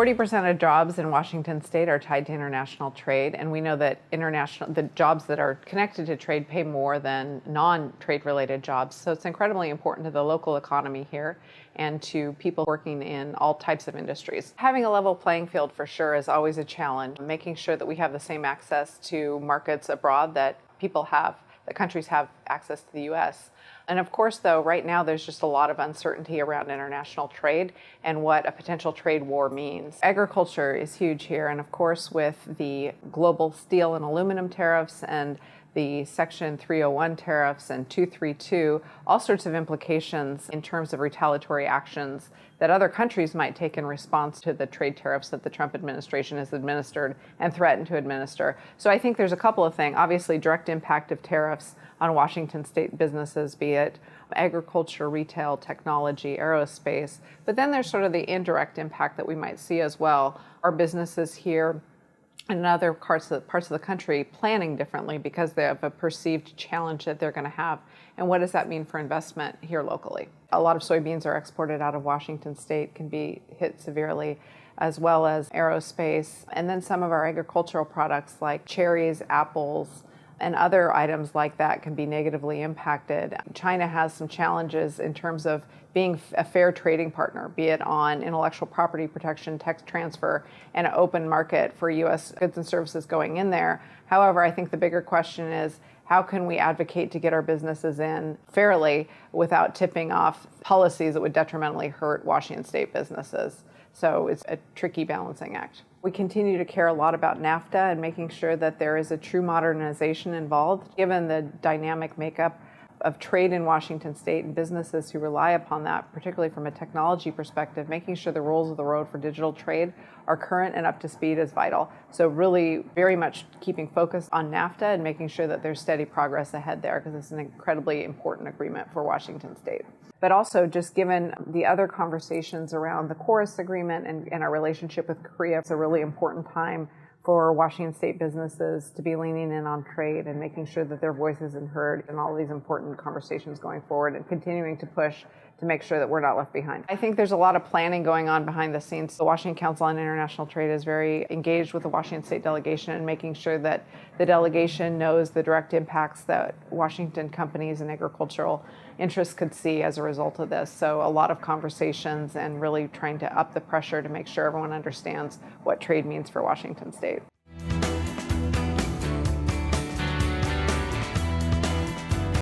40% of jobs in Washington state are tied to international trade, and we know that the jobs that are connected to trade pay more than non-trade related jobs. So it's incredibly important to the local economy here and to people working in all types of industries. Having a level playing field for sure is always a challenge. Making sure that we have the same access to markets abroad that countries have access to the U.S. And of course, though, right now there's just a lot of uncertainty around international trade and what a potential trade war means. Agriculture is huge here, and of course, with the global steel and aluminum tariffs and the Section 301 tariffs and 232, all sorts of implications in terms of retaliatory actions that other countries might take in response to the trade tariffs that the Trump administration has administered and threatened to administer. So I think there's a couple of things. Obviously, direct impact of tariffs on Washington state businesses, be it agriculture, retail, technology, aerospace. But then there's sort of the indirect impact that we might see as well. Our businesses here and other parts of the country planning differently because they have a perceived challenge that they're going to have. And what does that mean for investment here locally? A lot of soybeans are exported out of Washington state, can be hit severely, as well as aerospace. And then some of our agricultural products like cherries, apples, and other items like that can be negatively impacted. China has some challenges in terms of being a fair trading partner, be it on intellectual property protection, tech transfer, and an open market for U.S. goods and services going in there. However, I think the bigger question is, how can we advocate to get our businesses in fairly without tipping off policies that would detrimentally hurt Washington state businesses? So it's a tricky balancing act. We continue to care a lot about NAFTA and making sure that there is a true modernization involved, given the dynamic makeup of trade in Washington state and businesses who rely upon that, particularly from a technology perspective. Making sure the rules of the road for digital trade are current and up to speed is vital. So really very much keeping focus on NAFTA and making sure that there's steady progress ahead there, because it's an incredibly important agreement for Washington state. But also, just given the other conversations around the Chorus Agreement and our relationship with Korea, it's a really important time for Washington state businesses to be leaning in on trade and making sure that their voice isn't heard in all these important conversations going forward, and continuing to push to make sure that we're not left behind. I think there's a lot of planning going on behind the scenes. The Washington Council on International Trade is very engaged with the Washington state delegation and making sure that the delegation knows the direct impacts that Washington companies and agricultural interests could see as a result of this. So a lot of conversations and really trying to up the pressure to make sure everyone understands what trade means for Washington state.